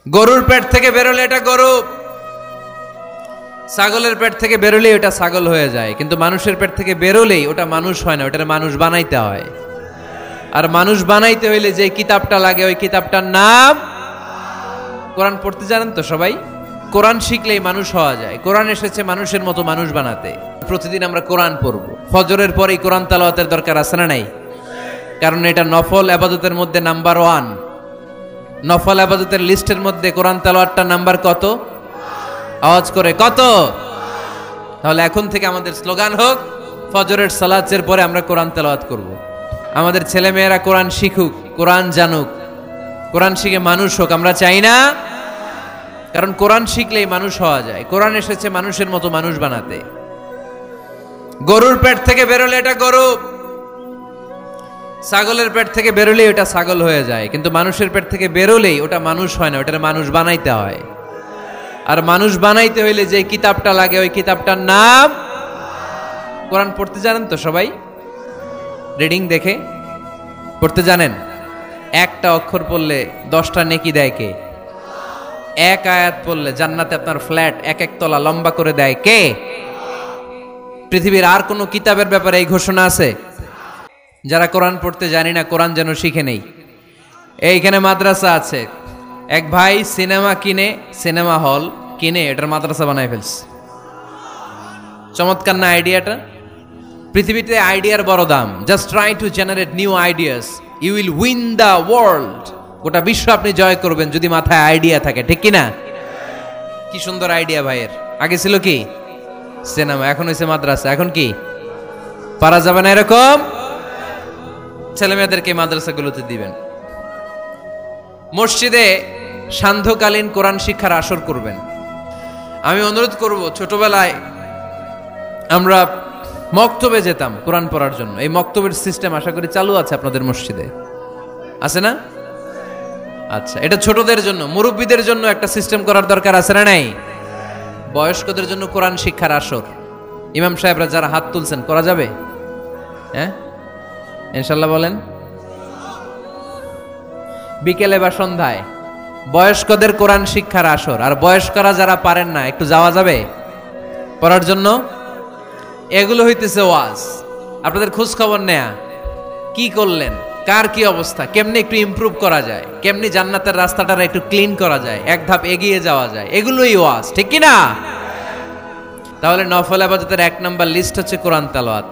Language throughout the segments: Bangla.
গরুর পেট থেকে বেরোলে এটা গরু, ছাগলের পেট থেকে বেরোলেই ওটা ছাগল হয়ে যায়, কিন্তু মানুষের পেট থেকে বেরোলেই ওটা মানুষ হয় না, ওটার মানুষ বানাইতে হয়। আর মানুষ বানাইতে হইলে যে কিতাবটা লাগে ওই কিতাবটার নাম কোরআন। পড়তে জানেন তো সবাই? কোরআন শিখলেই মানুষ হওয়া যায়। কোরআন এসেছে মানুষের মতো মানুষ বানাতে। প্রতিদিন আমরা কোরআন পড়ব, ফজরের পরেই কোরআন তেলাওয়াতের দরকার আছে না নাই? কারণ এটা নফল ইবাদতের মধ্যে নাম্বার 1। নফল ইবাদতের লিস্টের মধ্যে কোরআন তেলাওয়াতটা নাম্বার কত? আওয়াজ করে কত? তাহলে এখন থেকে আমাদের স্লোগান হোক, ফজরের সালাতের পরে আমরা কোরআন তেলাওয়াত করব। আমাদের ছেলে মেয়েরা কোরআন শিখুক, কোরআন জানুক, কোরআন শিখে মানুষ হোক। আমরা চাই না? কারণ কোরআন শিখলেই মানুষ হওয়া যায়। কোরআন এসেছে মানুষের মতো মানুষ বানাতে। গরুর পেট থেকে বেরোলে এটা গরু, ছাগলের পেট থেকে বেরোলেই ওটা ছাগল হয়ে যায়, কিন্তু মানুষের পেট থেকে বেরোলেই ওটা মানুষ হয় না, ওটার মানুষ বানাইতে হয়। আর মানুষ বানাইতে হইলে যে কিতাবটা লাগে ওই কিতাবটার নাম কোরআন। পড়তে জানেন তো সবাই? রিডিং দেখে পড়তে জানেন? একটা অক্ষর পড়লে 10টা নেকি দেয় কে? এক আয়াত পড়লে জান্নাতে আপনার ফ্ল্যাট 1-1 তলা লম্বা করে দেয় কে? পৃথিবীর আর কোনো কিতাবের ব্যাপারে এই ঘোষণা আছে? যারা কোরআন পড়তে জানি না, কোরআন যেন শিখে নেই। এইখানে মাদ্রাসা আছে। এক ভাই সিনেমা কিনে, সিনেমা হল কিনে এটার মাদ্রাসা বানায় ফেলছে। চমৎকার না আইডিয়াটা? পৃথিবীতে আইডিয়ার বড় দাম। Just try to generate new ideas, you will win the world. গোটা বিশ্ব আপনি জয় করবেন যদি মাথায় আইডিয়া থাকে, ঠিক কিনা? কি সুন্দর আইডিয়া ভাইয়ের। আগে ছিল কি? সিনেমা, এখন হয়েছে মাদ্রাসা। এখন কি পারা যাবে না? এরকম ছেলে মেয়েদেরকে মাদ্রাসাগুলোতে দিবেন। মসজিদে সান্ধ্যকালীন কোরআন শিক্ষার আসর করবেন। আমি অনুরোধ করব, ছোটবেলায় আমরা মক্তবে যেতাম কোরআন পড়ার জন্য। এই মক্তবের সিস্টেম আশা করি চালু আছে আপনাদের মসজিদে, আছে না? আচ্ছা, এটা ছোটদের জন্য। মুরব্বীদের জন্য একটা সিস্টেম করার দরকার আছে না নাই? বয়স্কদের জন্য কোরআন শিক্ষার আসর। ইমাম সাহেবরা যারা হাত তুলছেন, করা যাবে? হ্যাঁ, ইনশাল্লাহ বলেন। বিকেলে বা সন্ধ্যায় বয়স্কদের কোরআন শিক্ষার আসর। আর বয়স্করা যারা পারেন না, একটু যাওয়া যাবে পড়ার জন্য? এগুলো হইতেছে ওয়াজ। আপনাদের খোঁজ খবর নেয়া, কি করলেন, কার কি অবস্থা, কেমনি একটু ইমপ্রুভ করা যায়, কেমনি জান্নাতের রাস্তাটা একটু ক্লিন করা যায়, এক ধাপ এগিয়ে যাওয়া যায়, এগুলোই ওয়াজ, ঠিক কি না? তাহলে নফল ইবাদতের 1 নাম্বার লিস্ট হচ্ছে কোরআন তেলাওয়াত।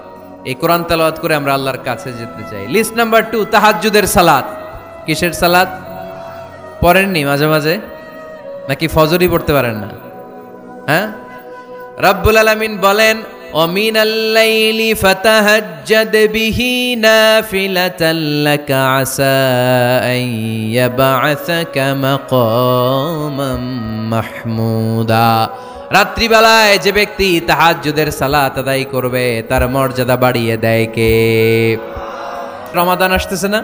এই কোরআন তেলাওয়াত করে আমরা আল্লাহর কাছে যেতে চাই। লিস্ট নাম্বার 2, তাহাজ্জুদের সালাত। কিসের সালাত? পড়েননি মাঝে মাঝে? নাকি ফজরই পড়তে পারেন না? হ্যাঁ, রব্বুল আলামিন বলেন, ওয়ামিনাল লাইলি ফাতাহাজ্জাদ বিহি নাফিলাতাল লাকা আসা আন ইয়াবআসাকা মাকামান মাহমুদা। রাত্রিবেলায় যে ব্যক্তি তাহাজ্জুদের সালাত আদায় করবে তার মর্যাদা বাড়িয়ে দেয় কে? রমাদান আসতেছে না?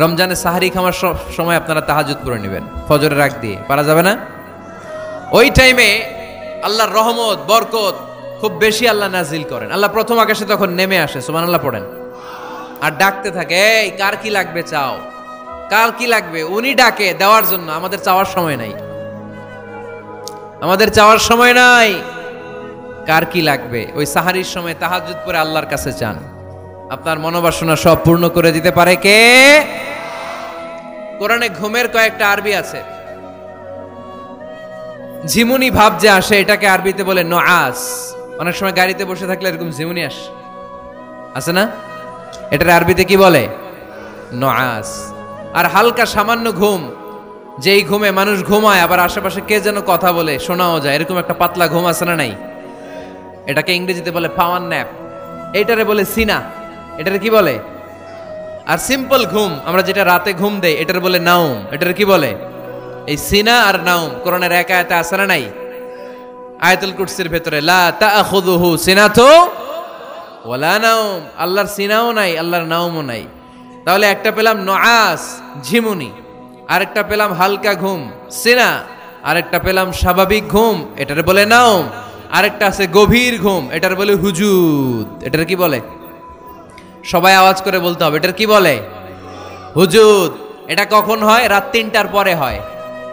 রমজানে সাহারি খাওয়ার সময় আপনারা তাহাজ্জুদ করে নেবেন ফজরের আগ দিয়ে। পারা যাবে না? ওই টাইমে আল্লাহর রহমত, বরকত খুব বেশি আল্লাহ নাজিল করেন। আল্লাহ প্রথম আকাশে তখন নেমে আসে, সুবহানাল্লাহ পড়েন, আর ডাকতে থাকে, এই কার কি লাগবে চাও, কার কি লাগবে। উনি ডাকে দেওয়ার জন্য। আমাদের চাওয়ার সময় নাই, আমাদের চাওয়ার সময় নাই। কার কি লাগবে ওই সাহারির সময় তাহাজ্জুদ পড়ে আল্লাহর কাছে চান। আপনার মনোবাসনা সব পূর্ণ করে দিতে পারে কে? কোরআনে ঘুমের কয়েকটা আরবি আছে। ঝিমুনি ভাব যে আসে এটাকে আরবিতে বলে নুআস। অনেক সময় গাড়িতে বসে থাকলে এরকম ঝিমুনি আসে না? এটার আরবিতে কি বলে? নুআস। আর হালকা সামান্য ঘুম, যেই ঘুমে মানুষ ঘুমায় আবার আশেপাশে কে যেন কথা বলে শোনাও যায়, এরকম একটা পাতলা ঘুম আছে না নাই? এটাকে ইংরেজিতে বলে পাওয়ার ন্যাপ। এইটারে বলে সিনা। এটারে কি বলে? আর সিম্পল ঘুম আমরা যেটা রাতে ঘুম দেই এটার বলে নাউম। এটার কি বলে? এই সিনা আর নাউম কোরআনের এক আয়াতে আছে না নাই? আয়াতুল কুরসির ভেতরে লা তাআখুযুহু সিনাতু ওয়ালা নাউম। আল্লাহর সিনাও নাই, আল্লাহর নাউমও নাই। তাহলে একটা পেলাম নুআস, ঝিমুনি, আরেকটা পেলাম হালকা ঘুম, সিনা, আরেকটা পেলাম স্বাভাবিক ঘুম, এটার বলে নাউম, আরেকটা আছে গভীর ঘুম, এটার বলে হুজুদ। এটার কি বলে? সবাই আওয়াজ করে বলতে হবে, এটার কি বলে? হুজুদ। এটা কখন হয়? রাত 3টার পরে হয়।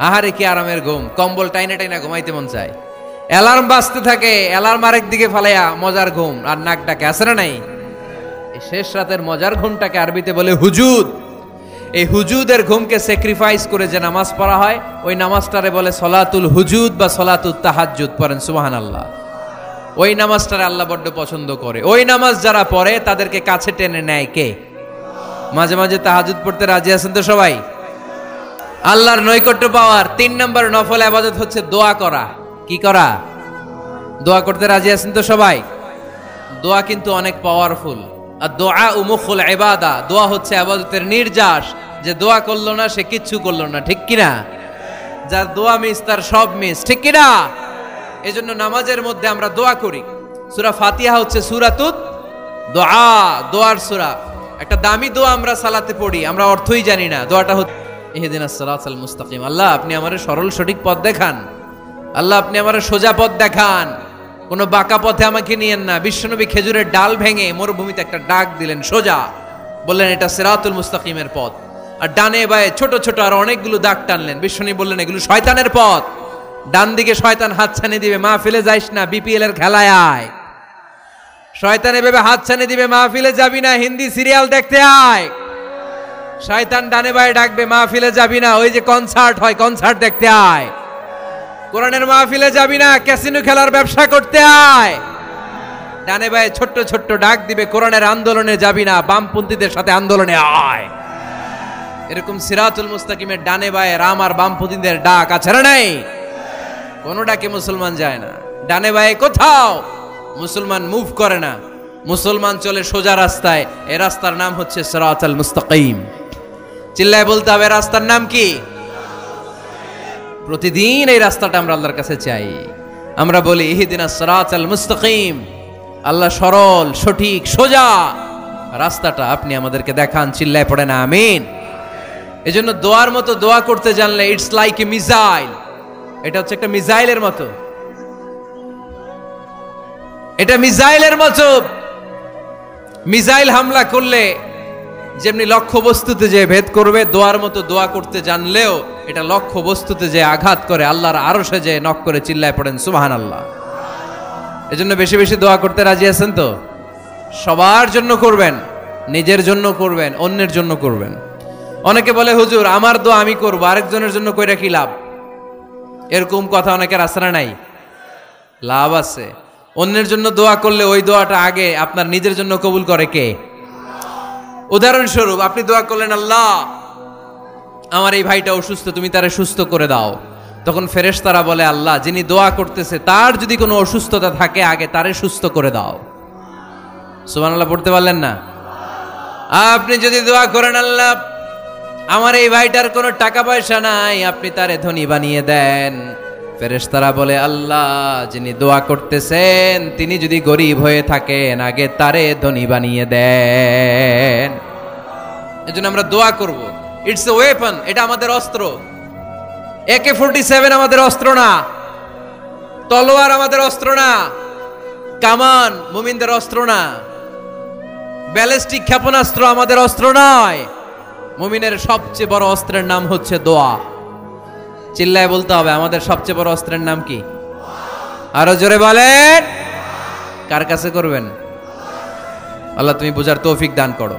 আহারে কি আরামের ঘুম, কম্বল টাইনা টাইনা ঘুমাইতে মন চায়। অ্যালার্ম বাজতে থাকে, অ্যালার্ম আরেক দিকে ফালাইয়া মজার ঘুম, আর নাক ডাকে, আছে না নাই? এই শেষ রাতের মজার ঘুমটাকে আরবিতে বলে হুজুদ। এই হুজুদের ঘুমকে স্যাক্রিফাইস করে যে নামাজ পড়া হয়, ওই নামাজটারে বলে সলাতুল হুজুদ বা সলাতুত তাহাজ্জুদ। পড়েন সুবহানাল্লাহ। ওই নামাজটারে আল্লাহ বড্ড পছন্দ করে। ওই নামাজ যারা পড়ে তাদেরকে কাছে টেনে নেয় কে? মাঝে মাঝে তাহাজ্জুদ পড়তে রাজি আছেন তো সবাই? আল্লাহর নৈকট্য পাওয়ার 3 নম্বর নফল ইবাদত হচ্ছে দোয়া করা। কি করা? দোয়া করতে রাজি আছেন তো সবাই? দোয়া কিন্তু অনেক পাওয়ারফুল। আর দোয়া মুখুল ইবাদা, দোয়া হচ্ছে ইবাদতের নির্যাস। যে দোয়া করলো না সে কিচ্ছু করলো না, ঠিক কিনা? যার দোয়া মিস তার সব মিস, ঠিক কিনা? এজন্য নামাজের মধ্যে আমরা দোয়া করি। সূরা ফাতিহা হচ্ছে সূরাতুত দোয়া, দোয়ার সূরা। একটা দামি দোয়া আমরা সালাতে পড়ি, আমরা অর্থই জানি না। দোয়াটা হচ্ছে ইহদিনাস সিরাতাল মুস্তাকিম। আল্লাহ আপনি আমারে সরল সঠিক পথ দেখান, আল্লাহ আপনি আমারে সোজা পথ দেখান, কোনো বাঁকা পথে আমাকে নিয়েন না। বিশ্বনবী খেজুরের ডাল ভেঙে মরুভূমিতে একটা ডাক দিলেন সোজা, বললেন এটা সিরাতুল মুস্তাকিমের পথ। আর ডানে বায়ে ছোট ছোট আর অনেকগুলো দাগ টানলেন। বিশ্বনবী বললেন এগুলো শয়তানের পথ, ডান দিকে শয়তান হাতছানি দিবে, মাহফিলে যাইস না, বিপিএল এর খেলায় আয়। শয়তান এভাবে হাতছানি দিবে, মাহফিলে যাবি না, হিন্দি সিরিয়াল দেখতে আয়। শয়তান ডানে বায়ে ডাকবে, মাহফিলে যাবি না, ওই যে কনসার্ট হয় কনসার্ট দেখতে আয়। কোরআনের মাহফিলে যাবি না, ক্যাসিনো খেলার ব্যবসা করতে আয়। ডানে বায়ে ছোট্ট ছোট্ট ডাক দিবে, কোরআনের আন্দোলনে যাবি না, বামপন্থীদের সাথে আন্দোলনে আয়। এরকম সিরাতুল মুস্তাকিমের ডানে বায়ে রাম আর বামপন্থীদের ডাক আছে না নাই? কোনো ডাকে মুসলমান যায় না, ডানে বায়ে কোথাও মুসলমান মুভ করে না। মুসলমান চলে সোজা রাস্তায়। এই রাস্তার নাম হচ্ছে সিরাতুল মুস্তাকিম। চিল্লায় বলতে হবে রাস্তার নাম কি? প্রতিদিন এই রাস্তাটা আমরা আল্লাহর কাছে চাই। আমরা বলি ইহদিনাস সিরাতাল মুস্তাকিম, আল্লাহ সরল সঠিক সোজা রাস্তাটা আপনি আমাদেরকে দেখান। চিল্লায় পড়ে না আমিন। এজন্য দোয়ার মতো দোয়া করতে জানলে ইটস লাইক এ মিসাইল। এটা হচ্ছে একটা মিসাইলের মতো, এটা মিসাইলের মতো। মিসাইল হামলা করলে যেমনি লক্ষ্য বস্তুতে যে ভেদ করবে, দোয়ার মতো দোয়া করতে জানলেও এটা লক্ষ্য বস্তুতে যে আঘাত করে, আল্লাহর আরশে যে নক করে। চিল্লায় পড়েন সুবহানাল্লাহ। এজন্য বেশি বেশি দোয়া করতে রাজি আছেন তো? সবার জন্য করবেন, নিজের জন্য করবেন, অন্যের জন্য করবেন। অনেকে বলে হুজুর আমার দোয়া আমি করবো, আরেকজনের জন্য কইরা কি লাভ? এরকম কথা অনেকের আছে না নাই? লাভ আছে। অন্যের জন্য দোয়া করলে ওই দোয়াটা আগে আপনার নিজের জন্য কবুল করে কে? উদাহরণস্বরূপ আপনি দোয়া করলেন আল্লাহ আমার এই ভাইটা অসুস্থ, তুমি তারে সুস্থ করে দাও। তখন ফেরেশতারা বলে আল্লাহ যিনি দোয়া করতেছে তার যদি কোনো অসুস্থতা থাকে আগে তারে সুস্থ করে দাও। সুবহানাল্লাহ পড়তে পারলেন না? আপনি যদি দোয়া করেন আল্লাহ আমার এই ভাইটার কোনো টাকা পয়সা নাই, আপনি তারে ধনী বানিয়ে দেন। ফেরেশতারা বলে আল্লাহ যিনি দোয়া করতেছেন তিনি যদি গরিব হয়ে থাকেন আগে তারে ধনী বানিয়ে দেন। এজন্য আমরা দোয়া করব। ইটস এ ওয়েপন, এটা আমাদের অস্ত্র। AK-47 আমাদের অস্ত্র না, তলোয়ার আমাদের অস্ত্র না, কামান মুমিনদের অস্ত্র না, ব্যালিস্টিক ক্ষেপণাস্ত্র আমাদের অস্ত্র নয়। মুমিনের সবচেয়ে বড় অস্ত্রের নাম হচ্ছে দোয়া। চিল্লায় বলতে হবে আমাদের সবচেয়ে বড় অস্ত্রের নাম কি? আরো জোরে বলেন। কার কাছে করবেন? আল্লাহ তুমি বুঝার তৌফিক দান করো।